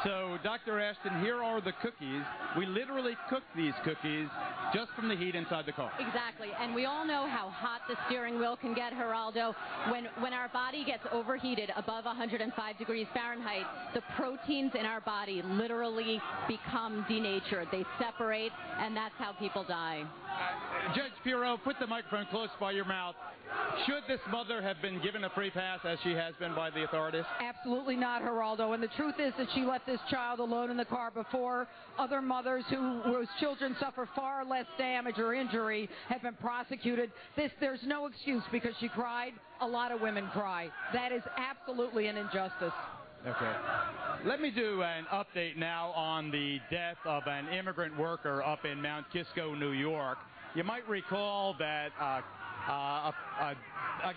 So, Dr. Ashton, here are the cookies. We literally cooked these cookies just from the heat inside the car. Exactly, and we all know how hot the steering wheel can get, Geraldo. When our body gets overheated above 105 degrees Fahrenheit, the proteins in our body literally become denatured. They separate, and that's how people die. Judge Pirro, put the microphone close by your mouth. Should this mother have been given a free pass, as she has been by the authorities? Absolutely not, Geraldo. And the truth is that she left this child alone in the car before other mothers whose children suffer far less damage or injury have been prosecuted. There's no excuse because she cried. A lot of women cry. That is absolutely an injustice. Okay. Let me do an update now on the death of an immigrant worker up in Mount Kisco, New York. You might recall that a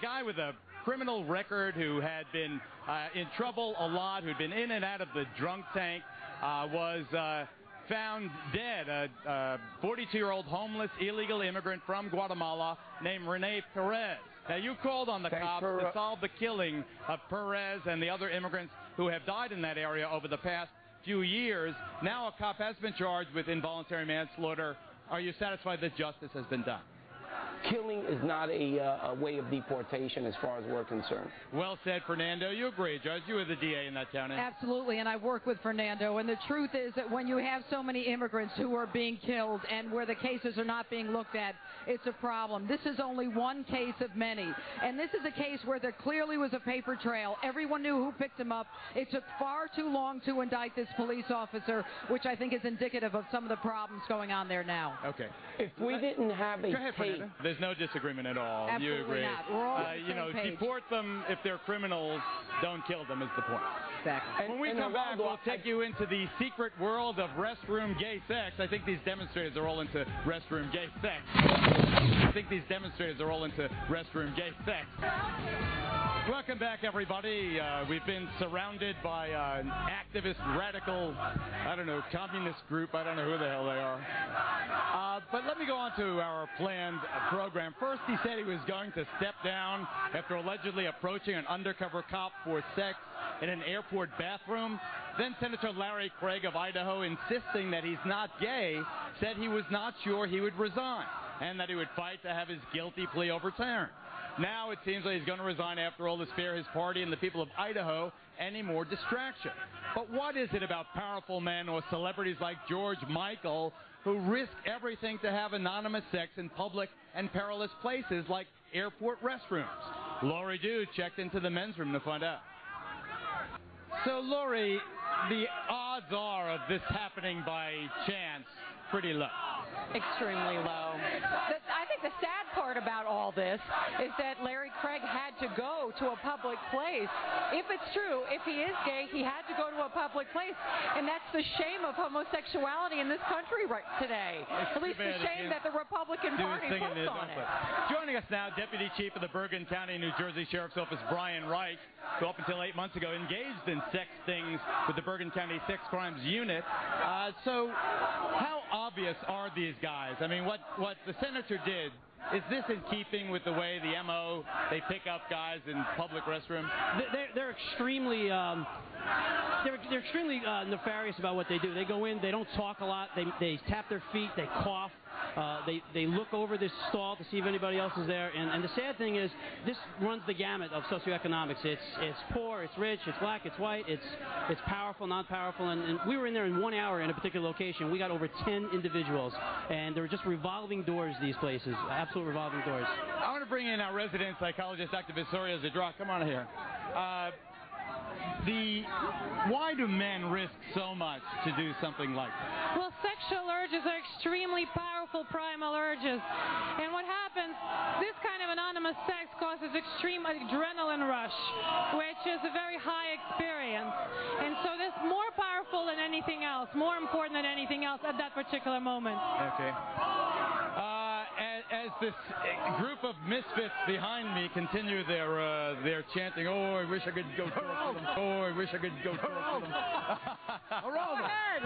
guy with a criminal record who had been in trouble a lot, who'd been in and out of the drunk tank, was found dead. A 42-year-old homeless illegal immigrant from Guatemala named Rene Perez. Now, you called on the cops to solve the killing of Perez and the other immigrants who have died in that area over the past few years. Now a cop has been charged with involuntary manslaughter. Are you satisfied that justice has been done? Killing is not a way of deportation as far as we're concerned. Well said, Fernando. You agree, Judge. You were the DA in that county. Absolutely, and I work with Fernando. And the truth is that when you have so many immigrants who are being killed and where the cases are not being looked at, it's a problem. This is only one case of many. And this is a case where there clearly was a paper trail. Everyone knew who picked him up. It took far too long to indict this police officer, which I think is indicative of some of the problems going on there now. Okay. If we didn't have a tape... There's no disagreement at all. Absolutely you agree. not. We're all on the same page. Deport them if they're criminals. Don't kill them is the point. Exactly. When we come back, we'll take you into the secret world of restroom gay sex. I think these demonstrators are all into restroom gay sex. Welcome back, everybody. We've been surrounded by an activist, radical, I don't know, communist group. I don't know who the hell they are. But let me go on to our planned program. First, he said he was going to step down after allegedly approaching an undercover cop for sex in an airport bathroom. Then Senator Larry Craig of Idaho, insisting that he's not gay, said he was not sure he would resign and that he would fight to have his guilty plea overturned. Now it seems like he's going to resign after all to spare his party and the people of Idaho any more distraction. But what is it about powerful men or celebrities like George Michael who risk everything to have anonymous sex in public and perilous places like airport restrooms? Lori Dew checked into the men's room to find out. So, Lori, the odds are of this happening by chance pretty low. Extremely low. I think the sad part about all this is that Larry Craig had to go to a public place. If it's true, if he is gay, he had to go to a public place. And that's the shame of homosexuality in this country right today. At least the shame that the Republican Party puts on it. Joining us now, Deputy Chief of the Bergen County, New Jersey Sheriff's Office, Brian Reich, who up until 8 months ago engaged in sex things with the Bergen County Sex Crimes Unit. So how obvious are these guys? I mean, what the senator did, is this in keeping with the way the MO, they pick up guys in public restrooms? They're extremely they're extremely nefarious about what they do. They go in, they don't talk a lot, they tap their feet, they cough. They look over this stall to see if anybody else is there, and the sad thing is this runs the gamut of socioeconomics. It's poor, it's rich, it's black, it's white, it's powerful, not powerful, and we were in there in 1 hour in a particular location. We got over 10 individuals, and there were just revolving doors, these places, absolute revolving doors. I want to bring in our resident psychologist, Dr. Visoria Zadra. Come on here. Why do men risk so much to do something like that? Well, sexual urges are extremely powerful primal urges. And what happens, this kind of anonymous sex causes extreme adrenaline rush, which is a very high experience. And so this is more powerful than anything else, more important than anything else at that particular moment. Okay. As this group of misfits behind me continue their chanting, "Oh, I wish I could go talk to them. Oh, I wish I could go talk to them."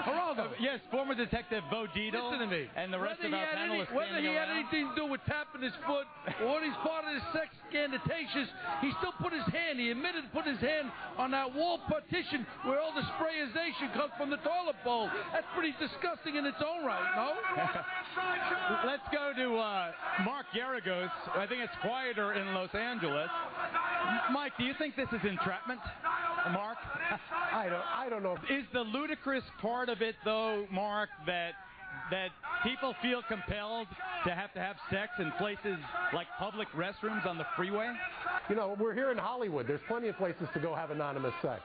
Geraldo. Yes, former Detective Bo Dietl. Listen to me. And the rest of our panelists. Whether he had anything to do with tapping his foot or he's part of the sex scandalous, he still put his hand, he admitted to put his hand on that wall partition where all the sprayization comes from the toilet bowl. That's pretty disgusting in its own right, no? Let's go to Mark Garagos. I think it's quieter in Los Angeles. Mike, do you think this is entrapment? Mark? I don't know. Is the ludicrous part of it, though, Mark, that people feel compelled to have sex in places like public restrooms on the freeway? You know, we're here in Hollywood. There's plenty of places to go have anonymous sex.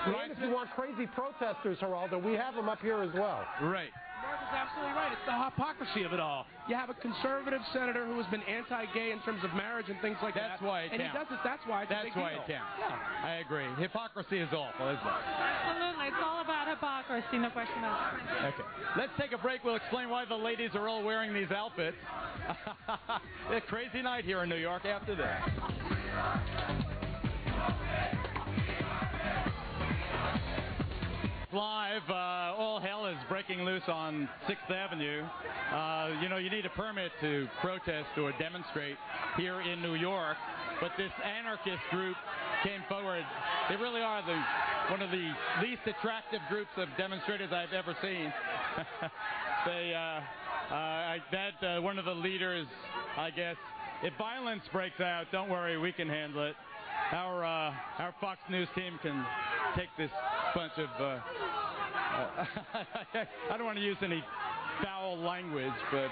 Right. And if you want crazy protesters, Geraldo, we have them up here as well. Right. Mark is absolutely right. It's the hypocrisy of it all. You have a conservative senator who has been anti-gay in terms of marriage and things like that. That's why it counts. And he does it. That's why it's a big deal. That's why it counts. Yeah. I agree. Hypocrisy is awful, isn't it? Absolutely. It's all about hypocrisy, no question about it. Okay. Let's take a break. We'll explain why the ladies are all wearing these outfits. A crazy night here in New York after this. Live, all hell is breaking loose on 6th Avenue. You need a permit to protest or demonstrate here in New York, but this anarchist group came forward. They really are one of the least attractive groups of demonstrators I've ever seen. One of the leaders, I guess, if violence breaks out, don't worry, we can handle it. Our Fox News team can take this bunch of I don't want to use any foul language, but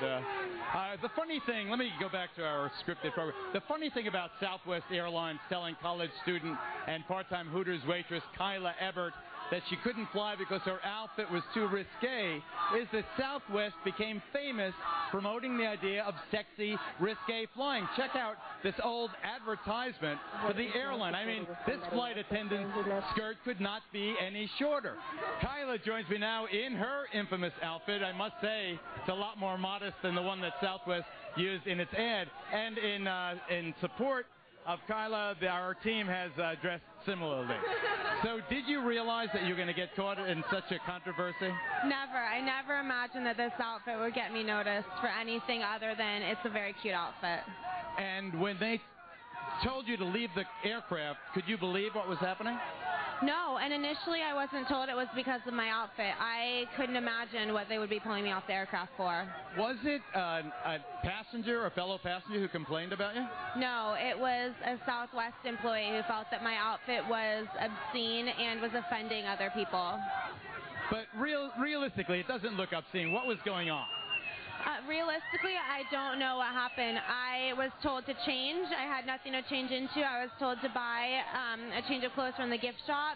the funny thing, let me go back to our scripted program. The funny thing about Southwest Airlines telling college student and part-time Hooters waitress Kyla Ebert that she couldn't fly because her outfit was too risque is that Southwest became famous promoting the idea of sexy, risque flying. Check out this old advertisement for the airline. I mean, this flight attendant's skirt could not be any shorter. Kyla joins me now in her infamous outfit. I must say, it's a lot more modest than the one that Southwest used in its ad. And in support of Kyla, our team has dressed similarly. So did you realize that you're going to get caught in such a controversy? Never. I never imagined that this outfit would get me noticed for anything other than it's a very cute outfit. And when they told you to leave the aircraft, could you believe what was happening? No, and initially I wasn't told it was because of my outfit. I couldn't imagine what they would be pulling me off the aircraft for. Was it a passenger, a fellow passenger who complained about you? No, it was a Southwest employee who felt that my outfit was obscene and was offending other people. But realistically, it doesn't look obscene. What was going on? Realistically, I don't know what happened. I was told to change. I had nothing to change into. I was told to buy a change of clothes from the gift shop.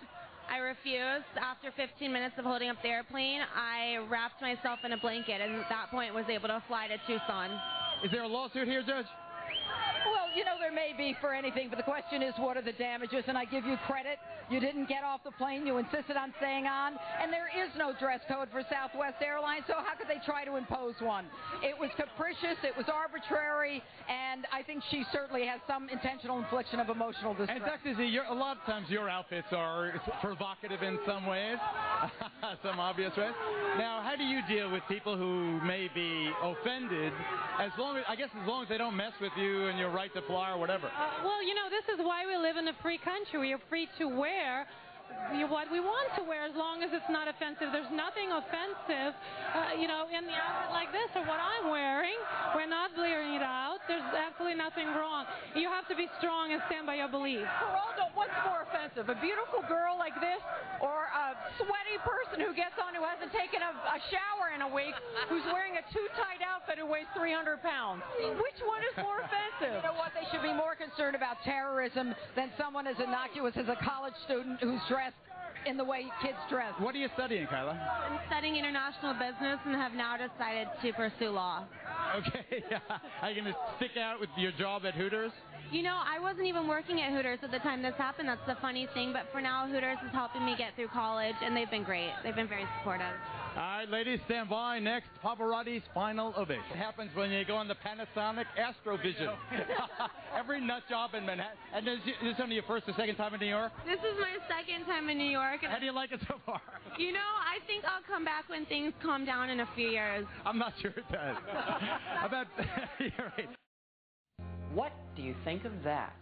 I refused. After 15 minutes of holding up the airplane, I wrapped myself in a blanket and at that point was able to fly to Tucson. Is there a lawsuit here, Judge? Well, there may be for anything, but the question is, what are the damages? And I give you credit. You didn't get off the plane. You insisted on staying on. And there is no dress code for Southwest Airlines, so how could they try to impose one? It was capricious. It was arbitrary. And I think she certainly has some intentional infliction of emotional distress. And Dr. Z, a lot of times your outfits are provocative in some ways, some obvious ways. Now, how do you deal with people who may be offended, as long as they don't mess with you and your right to fly or whatever? Well, this is why we live in a free country. We are free to wear what we want to wear as long as it's not offensive. There's nothing offensive, in the outfit like this or what I'm wearing. We're not blearing it out. There's absolutely nothing wrong. You have to be strong and stand by your beliefs. Geraldo, what's more offensive, a beautiful girl like this or a sweaty person who gets on who hasn't taken a shower in a week, who's wearing a too tight outfit who weighs 300 pounds? Which one is more offensive? You know what? They should be more concerned about terrorism than someone as innocuous as a college student who's dressed in the way kids dress. What are you studying, Kyla? I'm studying international business and have now decided to pursue law. Okay. Are you going to stick out with your job at Hooters? I wasn't even working at Hooters at the time this happened. That's the funny thing. But for now, Hooters is helping me get through college, and they've been great. They've been very supportive. All right, ladies, stand by. Next, Pavarotti's final ovation. It happens when you go on the Panasonic Astrovision. Every nut job in Manhattan. And this is only your first or second time in New York? This is my second time in New York. How do you like it so far? I think I'll come back when things calm down in a few years. I'm not sure it does. You're right. What do you think of that?